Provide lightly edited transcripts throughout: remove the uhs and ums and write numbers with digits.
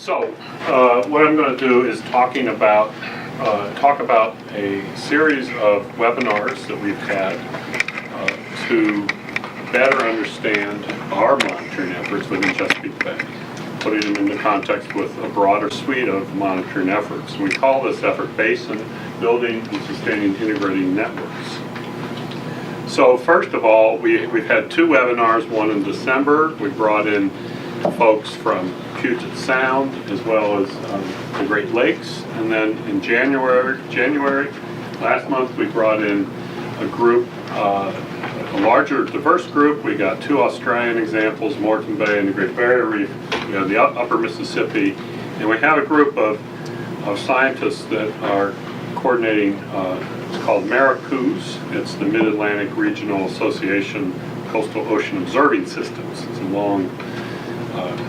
So, what I'm going to do is talk about a series of webinars that we've had to better understand our monitoring efforts within Chesapeake Bay, putting them into context with a broader suite of monitoring efforts. We call this effort Basin Building and Sustaining Integrating Networks. So first of all, we've had two webinars, one in December. We brought in folks from Puget Sound as well as the Great Lakes, and then in January last month we brought in a group, a larger diverse group. We got two Australian examples, Moreton Bay and the Great Barrier Reef. We have the Upper Mississippi, and we have a group of scientists that are coordinating. It's called MARICOOS. It's the Mid-Atlantic Regional Association Coastal Ocean Observing Systems. It's a long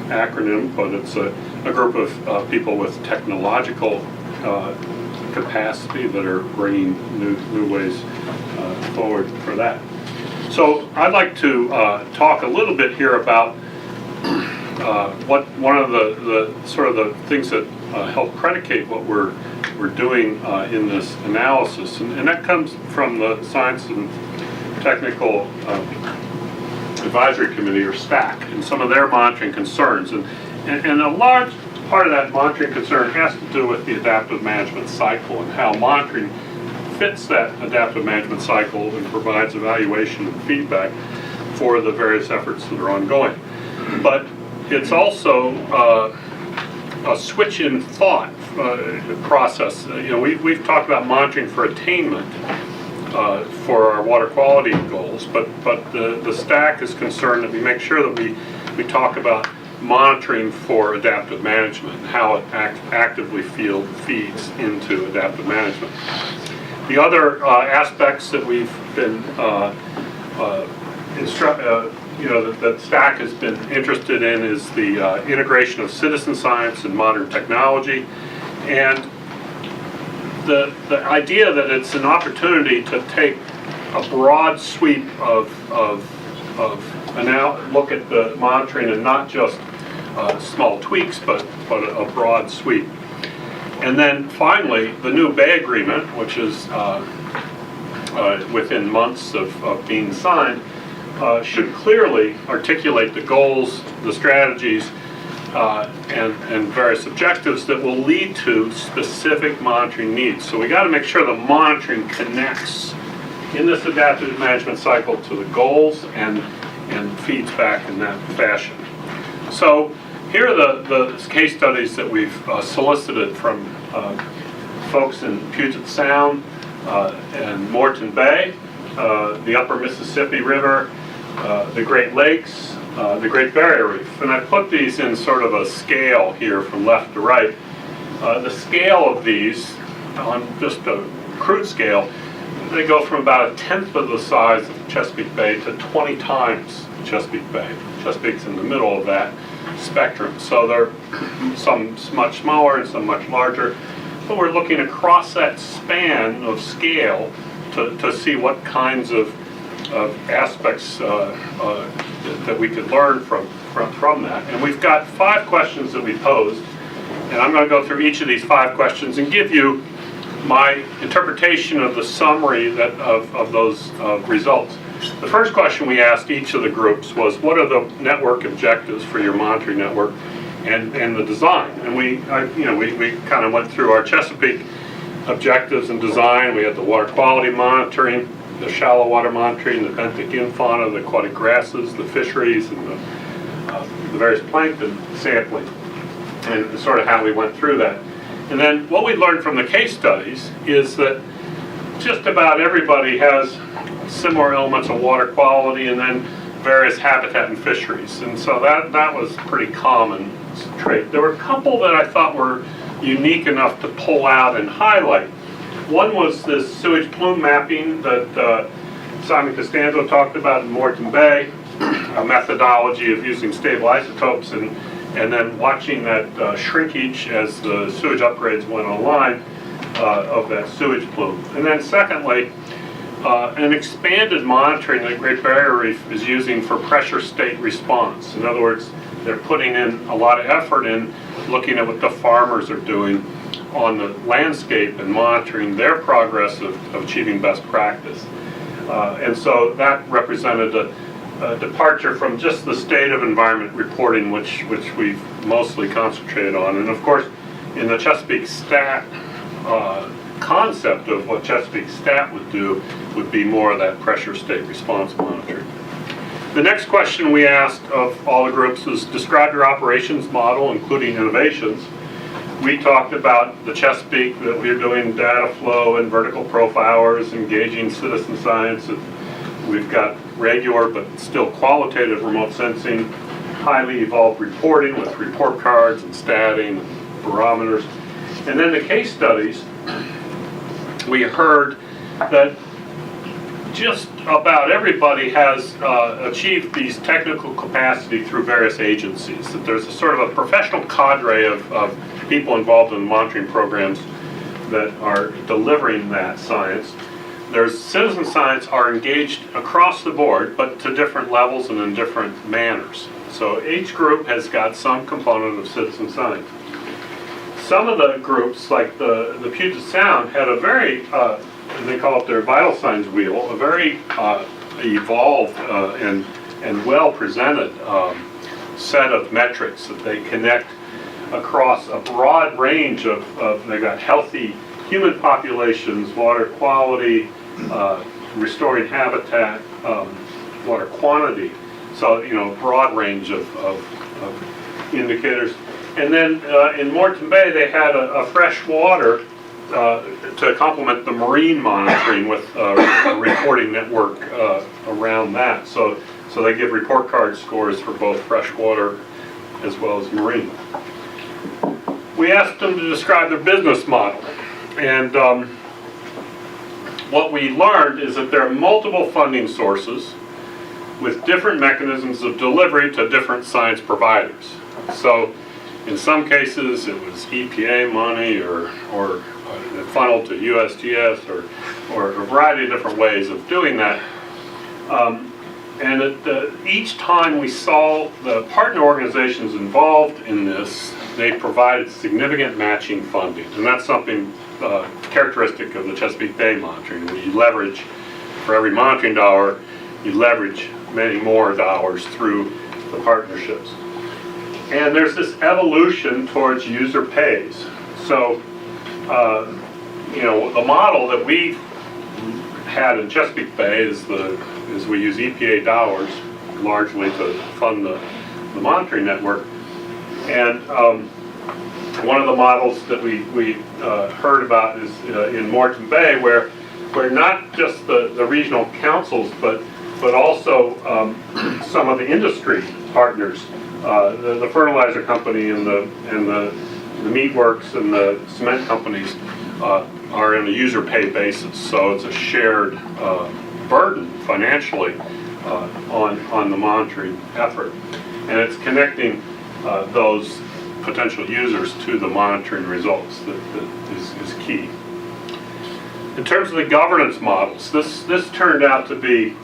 acronym, but it's a group of people with technological capacity that are bringing new ways forward for that. So I'd like to talk a little bit here about one of the sort of the things that help predicate what we're doing in this analysis, and that comes from the Science and Technical Advisory Committee, or STAC, and some of their monitoring concerns. And a large part of that monitoring concern has to do with the adaptive management cycle and how monitoring fits that adaptive management cycle and provides evaluation and feedback for the various efforts that are ongoing. But it's also a switch in thought process. We've talked about monitoring for attainment for our water quality goals, but the STAC is concerned that we make sure that we talk about monitoring for adaptive management and how it actively feeds into adaptive management. The other aspects that we've been that STAC has been interested in is the integration of citizen science and modern technology, and the idea that it's an opportunity to take a broad sweep of look at the monitoring and not just small tweaks, but a broad sweep. And then finally, the new Bay Agreement, which is within months of being signed, should clearly articulate the goals, the strategies, and various objectives that will lead to specific monitoring needs. So we got to make sure the monitoring connects in this adaptive management cycle to the goals and feeds back in that fashion. So here are the case studies that we've solicited from folks in Puget Sound and Moreton Bay, the Upper Mississippi River, the Great Lakes, the Great Barrier Reef. And I put these in sort of a scale here from left to right. The scale of these, on just a crude scale, they go from about 1/10 of the size of Chesapeake Bay to 20 times Chesapeake Bay. Chesapeake's in the middle of that spectrum. So there are some much smaller and some much larger. But we're looking across that span of scale to see what kinds of aspects that we could learn from that. And we've got 5 questions that we posed, and I'm going to go through each of these 5 questions and give you my interpretation of the summary of those results. The first question we asked each of the groups was, what are the network objectives for your monitoring network and the design? And we kind of went through our Chesapeake objectives and design. We had the water quality monitoring, the shallow water monitoring, the benthic infauna, the aquatic grasses, the fisheries, and the various plankton sampling, and sort of how we went through that. And then what we learned from the case studies is that just about everybody has similar elements of water quality and then various habitat and fisheries. And so that was a pretty common trait. There were a couple that I thought were unique enough to pull out and highlight. One was this sewage plume mapping that Simon Costanzo talked about in Moreton Bay, a methodology of using stable isotopes and then watching that shrinkage as the sewage upgrades went online of that sewage plume. And then secondly, an expanded monitoring that Great Barrier Reef is using for pressure state response. In other words, they're putting in a lot of effort in looking at what the farmers are doing on the landscape and monitoring their progress of achieving best practice. And so that represented a departure from just the state of environment reporting, which we've mostly concentrated on. And of course, in the Chesapeake Stat concept of what Chesapeake Stat would do would be more of that pressure state response monitoring. The next question we asked of all the groups is, describe your operations model, including innovations. We talked about the Chesapeake, that we are doing data flow and vertical profilers, engaging citizen science. We've got regular but still qualitative remote sensing, highly evolved reporting with report cards and statting, and barometers. And then the case studies, we heard that just about everybody has achieved these technical capacity through various agencies. That there's a sort of a professional cadre of people involved in monitoring programs that are delivering that science. There's citizen science are engaged across the board, but to different levels and in different manners. So each group has got some component of citizen science. Some of the groups, like the Puget Sound, had a very, they call it their vital signs wheel, a very evolved and well presented set of metrics that they connect across a broad range of they've got healthy human populations, water quality, restoring habitat, water quantity. So, you know, broad range of indicators. And then in Moreton Bay, they had a fresh water to complement the marine monitoring with a reporting network around that. So they give report card scores for both freshwater as well as marine. We asked them to describe their business model. And what we learned is that there are multiple funding sources with different mechanisms of delivery to different science providers. So in some cases it was EPA money or funneled to USGS or a variety of different ways of doing that. And each time we saw the partner organizations involved in this, they provided significant matching funding. And that's something characteristic of the Chesapeake Bay monitoring, where you leverage, for every monitoring dollar, you leverage many more dollars through the partnerships. And there's this evolution towards user pays. So, you know, the model that we had in Chesapeake Bay is we use EPA dollars largely to fund the monitoring network. And one of the models that we heard about is in Moreton Bay, where not just the regional councils, but also some of the industry partners, the fertilizer company and the meat works and the cement companies are in a user pay basis. So it's a shared burden financially on the monitoring effort. And it's connecting those potential users to the monitoring results that is key. In terms of the governance models, this turned out to be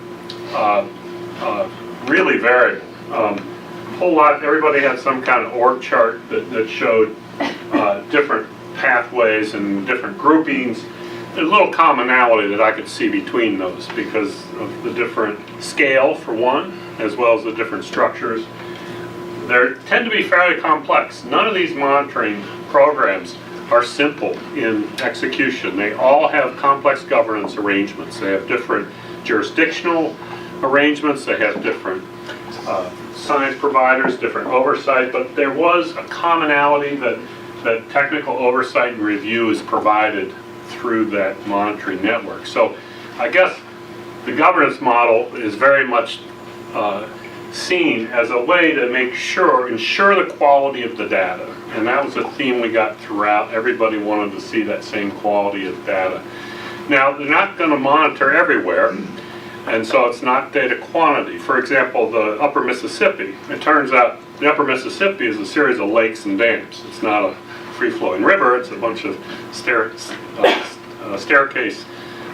really variable. Whole lot, everybody had some kind of org chart that showed different pathways and different groupings. There's a little commonality that I could see between those because of the different scale, for one, as well as the different structures. They tend to be fairly complex. None of these monitoring programs are simple in execution. They all have complex governance arrangements. They have different jurisdictional arrangements. They have different science providers, different oversight, but there was a commonality that technical oversight and review is provided through that monitoring network. So I guess the governance model is very much seen as a way to ensure the quality of the data. And that was a theme we got throughout. Everybody wanted to see that same quality of data. Now, they're not going to monitor everywhere, and so it's not data quantity. For example, the Upper Mississippi, it turns out the Upper Mississippi is a series of lakes and dams. It's not a free-flowing river, it's a bunch of staircase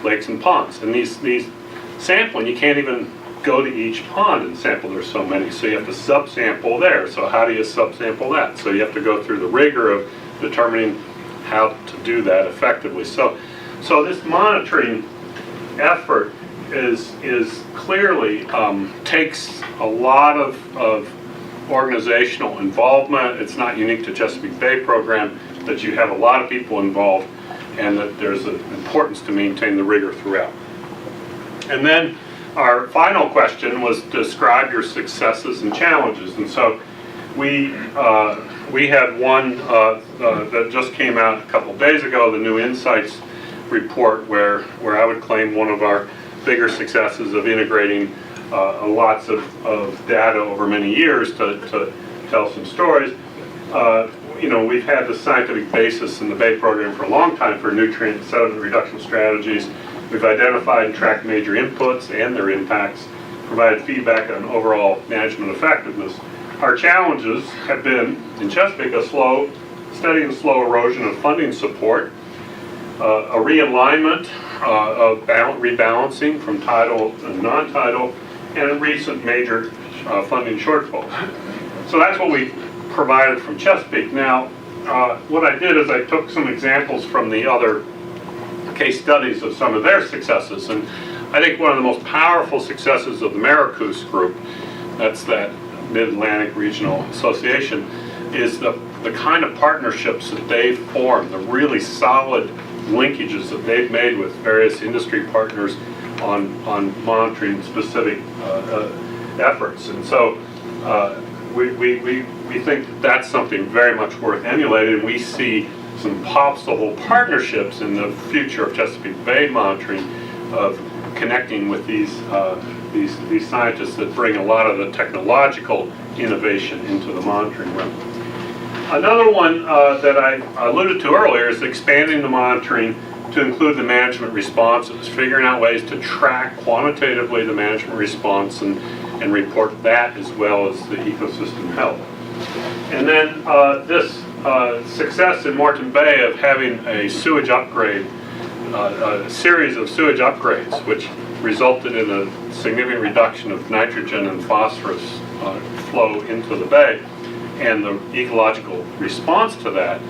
lakes and ponds. And these sampling, you can't even go to each pond and sample. There's so many, so you have to subsample there. So how do you subsample that? So you have to go through the rigor of determining how to do that effectively. So this monitoring effort is clearly takes a lot of organizational involvement. It's not unique to Chesapeake Bay program that you have a lot of people involved, and that there's an importance to maintain the rigor throughout. And then our final question was describe your successes and challenges. And so we had one that just came out a couple of days ago, the New Insights report, where I would claim one of our bigger successes of integrating lots of data over many years to tell some stories. We've had the scientific basis in the Bay program for a long time for nutrient sediment reduction strategies. We've identified and tracked major inputs and their impacts, provided feedback on overall management effectiveness. Our challenges have been, in Chesapeake, a steady and slow erosion of funding support, a realignment of rebalancing from tidal and non-tidal, and recent major funding shortfalls. So that's what we provided from Chesapeake. Now, what I did is I took some examples from the other case studies of some of their successes, and I think one of the most powerful successes of the Maricus group, that's that Mid-Atlantic Regional Association, is the kind of partnerships that they've formed, the really solid linkages that they've made with various industry partners on monitoring specific efforts. And so we think that that's something very much worth emulating. We see some possible partnerships in the future of Chesapeake Bay monitoring, of connecting with these scientists that bring a lot of the technological innovation into the monitoring realm. Another one that I alluded to earlier is expanding the monitoring to include the management responses, figuring out ways to track quantitatively the management response and report that as well as the ecosystem health. And then this success in Moreton Bay of having a sewage upgrade, a series of sewage upgrades, which resulted in a significant reduction of nitrogen and phosphorus flow into the bay, and the ecological response to that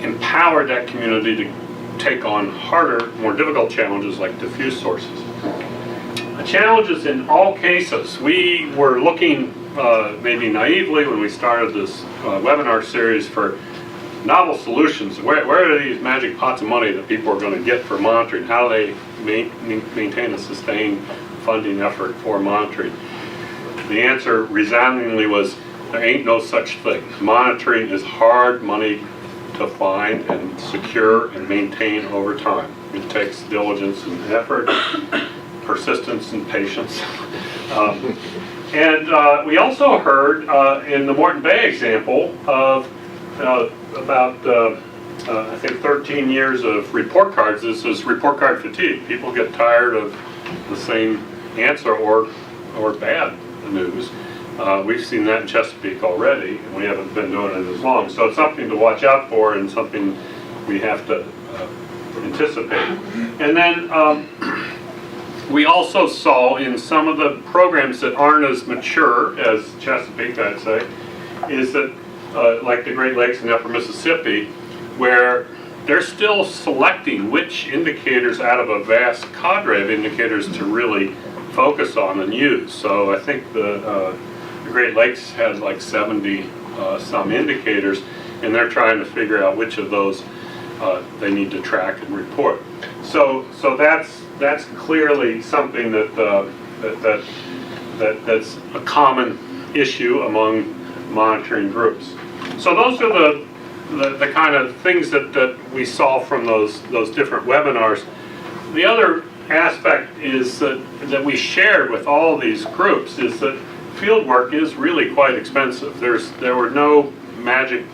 empowered that community to take on harder, more difficult challenges like diffuse sources. The challenges in all cases, we were looking maybe naively when we started this webinar series for novel solutions. Where are these magic pots of money that people are going to get for monitoring? How do they maintain a sustained funding effort for monitoring? The answer resoundingly was, there ain't no such thing. Monitoring is hard money to find and secure and maintain over time. It takes diligence and effort, persistence and patience. And we also heard in the Moreton Bay example of about I think 13 years of report cards. This is report card fatigue. People get tired of the same answer or bad news. We've seen that in Chesapeake already, and we haven't been doing it as long. So it's something to watch out for and something we have to anticipate. And then we also saw in some of the programs that aren't as mature as Chesapeake, I'd say, is that like the Great Lakes and Upper Mississippi, where they're still selecting which indicators out of a vast cadre of indicators to really focus on and use. So I think the Great Lakes had like 70 some indicators, and they're trying to figure out which of those they need to track and report. So that's clearly something that's a common issue among monitoring groups. So those are the kind of things that we saw from those different webinars. The other aspect is that we shared with all these groups is that field work is really quite expensive. There were no magic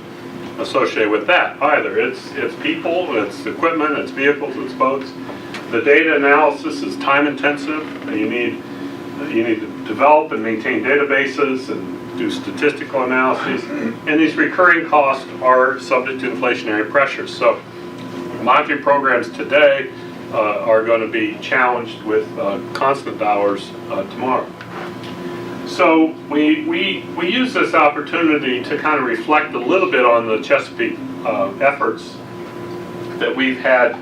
associated with that either. It's people, it's equipment, it's vehicles, it's boats. The data analysis is time intensive. You need to develop and maintain databases and do statistical analyses, and these recurring costs are subject to inflationary pressures. So monitoring programs today are going to be challenged with constant dollars tomorrow. So we use this opportunity to kind of reflect a little bit on the Chesapeake efforts that we've had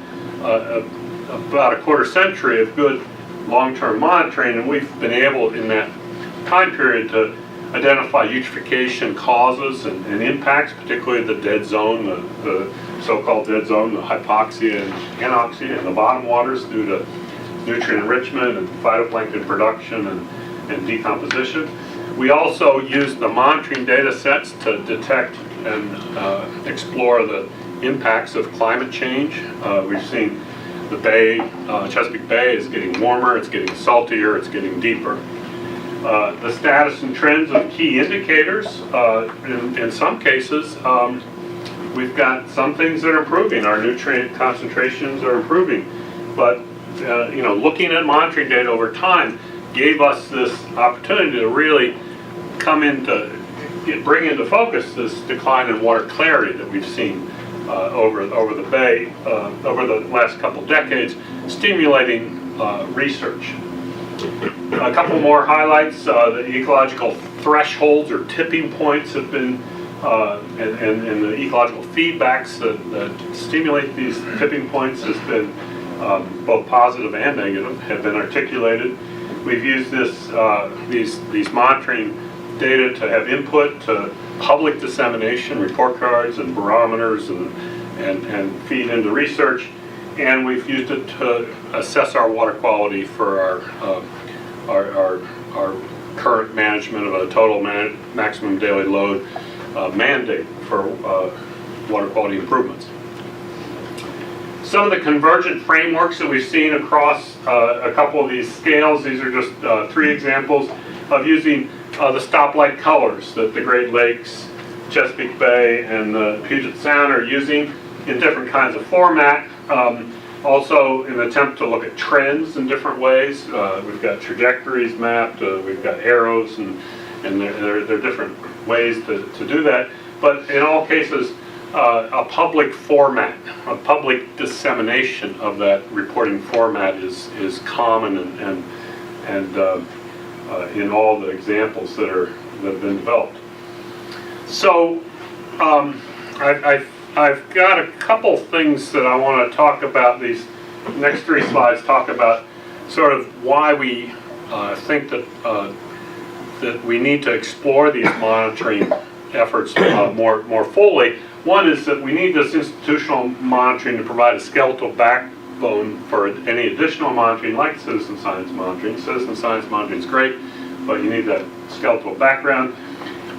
about a quarter century of good long-term monitoring, and we've been able in that time period to identify eutrophication causes and impacts, particularly the dead zone, the so-called dead zone, the hypoxia and anoxia in the bottom waters due to nutrient enrichment and phytoplankton production and decomposition. We also use the monitoring data sets to detect and explore the impacts of climate change. We've seen the bay, Chesapeake Bay is getting warmer, it's getting saltier, it's getting deeper. The status and trends of key indicators, in some cases, we've got some things that are improving. Our nutrient concentrations are improving, but looking at monitoring data over time gave us this opportunity to really bring into focus this decline in water clarity that we've seen over the bay over the last couple decades, stimulating research. A couple more highlights: the ecological thresholds or tipping points have been, and the ecological feedbacks that stimulate these tipping points has been both positive and negative, have been articulated. We've used these monitoring data to have input to public dissemination, report cards and barometers, and feed into research. And we've used it to assess our water quality for our current management of a total maximum daily load mandate for water quality improvements. Some of the convergent frameworks that we've seen across a couple of these scales, these are just 3 examples of using the stoplight colors that the Great Lakes, Chesapeake Bay, and the Puget Sound are using in different kinds of format. Also, in an attempt to look at trends in different ways, we've got trajectories mapped, we've got arrows, and there are different ways to do that. But in all cases, a public format, a public dissemination of that reporting format is common and in all the examples that have been developed. So I've got a couple things that I want to talk about. These next 3 slides talk about sort of why we think that we need to explore these monitoring efforts more fully. One is that we need this institutional monitoring to provide a skeletal backbone for any additional monitoring, like citizen science monitoring. Citizen science monitoring is great, but you need that skeletal background.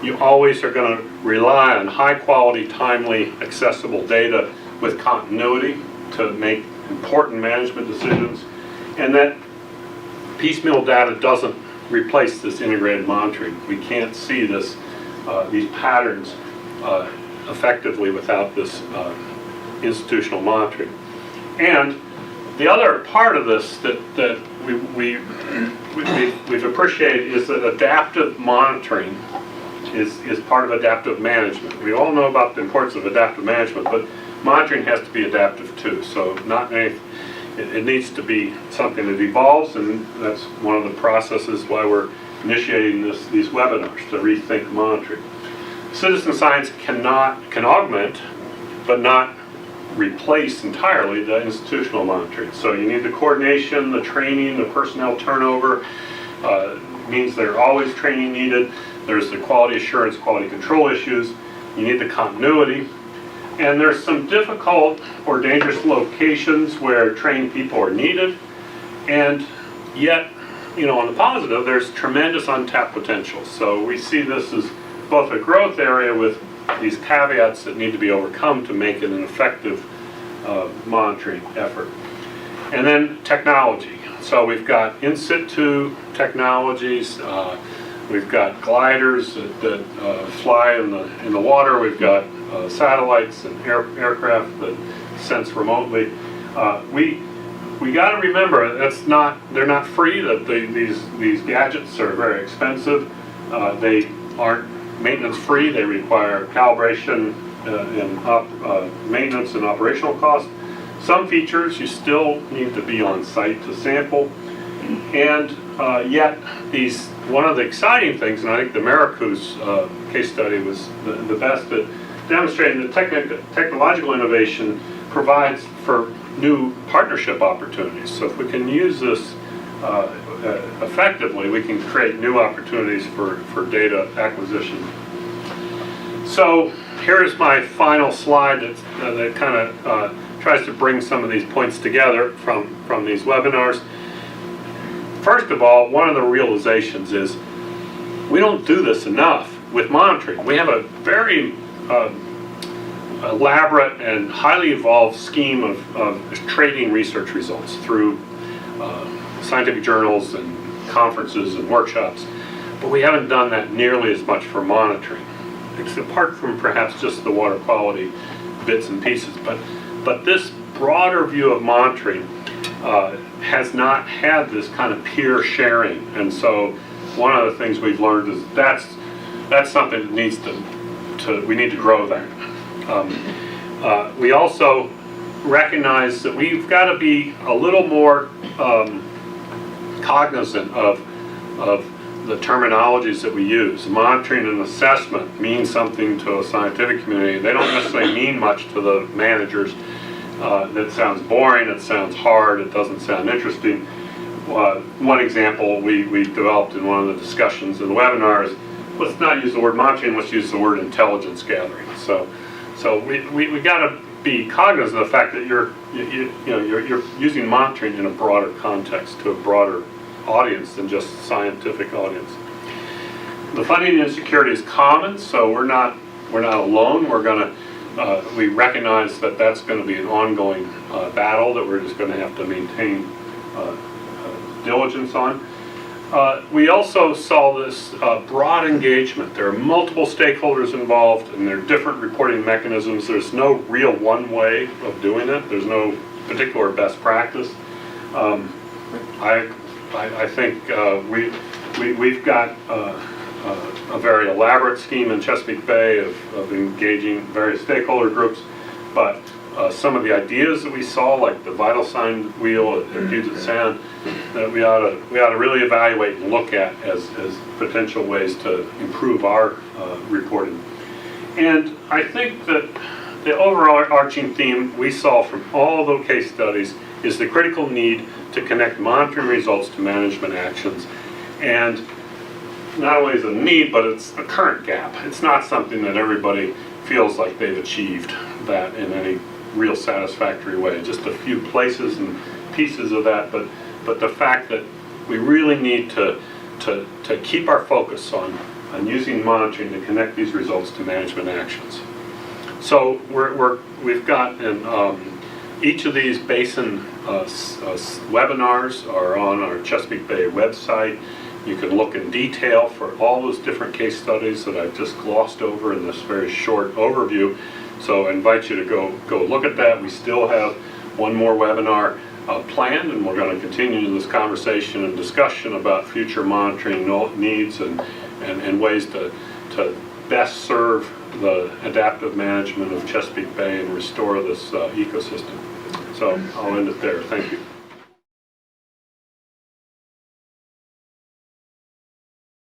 You always are going to rely on high quality, timely, accessible data with continuity to make important management decisions, and that piecemeal data doesn't replace this integrated monitoring. We can't see these patterns effectively without this institutional monitoring. And the other part of this that we've appreciated is that adaptive monitoring is part of adaptive management. We all know about the importance of adaptive management, but monitoring has to be adaptive too. So it needs to be something that evolves, and that's one of the processes why we're initiating these webinars to rethink monitoring. Citizen science can augment, but not replace entirely the institutional monitoring. So you need the coordination, the training, the personnel turnover. Means there are always training needed. There's the quality assurance, quality control issues. You need the continuity. And there's some difficult or dangerous locations where trained people are needed. And yet, on the positive, there's tremendous untapped potential. So we see this as both a growth area with these caveats that need to be overcome to make it an effective monitoring effort. And then technology. So we've got in situ technologies. We've got gliders that fly in the water. We've got satellites and aircraft that sense remotely. We got to remember they're not free. That these gadgets are very expensive. They aren't maintenance free. They require calibration and maintenance and operational costs. Some features you still need to be on site to sample, and yet these one of the exciting things, and I think the Maricous case study was the best at demonstrating that technological innovation provides for new partnership opportunities. So if we can use this effectively, we can create new opportunities for data acquisition. So here's my final slide that kind of tries to bring some of these points together from these webinars. First of all, one of the realizations is we don't do this enough with monitoring. We have a very elaborate and highly evolved scheme of trading research results through scientific journals and conferences and workshops, but we haven't done that nearly as much for monitoring. It's apart from perhaps just the water quality bits and pieces, but this broader view of monitoring has not had this kind of peer sharing, and so one of the things we've learned is that's something that needs we need to grow that. We also recognize that we've got to be a little more cognizant of the terminologies that we use. Monitoring and assessment means something to a scientific community. They don't necessarily mean much to the managers. That sounds boring, it sounds hard, it doesn't sound interesting. One example we developed in one of the discussions in the webinar is, let's not use the word monitoring, let's use the word intelligence gathering. So we got to be cognizant of the fact that you're using monitoring in a broader context to a broader audience than just scientific audience. The funding insecurity is common, so we're not alone. We recognize that that's going to be an ongoing battle that we're just going to have to maintain diligence on. We also saw this broad engagement. There are multiple stakeholders involved, and there are different reporting mechanisms. There's no real one way of doing it. There's no particular best practice. I think we've got a very elaborate scheme in Chesapeake Bay of engaging various stakeholder groups, but some of the ideas that we saw, like the vital sign wheel at Puget Sound, that we ought to really evaluate and look at as potential ways to improve our reporting. And I think that the overarching theme we saw from all the case studies is the critical need to connect monitoring results to management actions. And not only is it a need, but it's a current gap. It's not something that everybody feels like they've achieved that in any real satisfactory way. Just a few places and pieces of that, but the fact that we really need to keep our focus on using monitoring to connect these results to management actions. So we've got each of these basin webinars are on our Chesapeake Bay website. You can look in detail for all those different case studies that I've just glossed over in this very short overview. So I invite you to go look at that. We still have one more webinar planned, and we're going to continue this conversation and discussion about future monitoring needs and ways to best serve the adaptive management of Chesapeake Bay and restore this ecosystem. So I'll end it there. Thank you.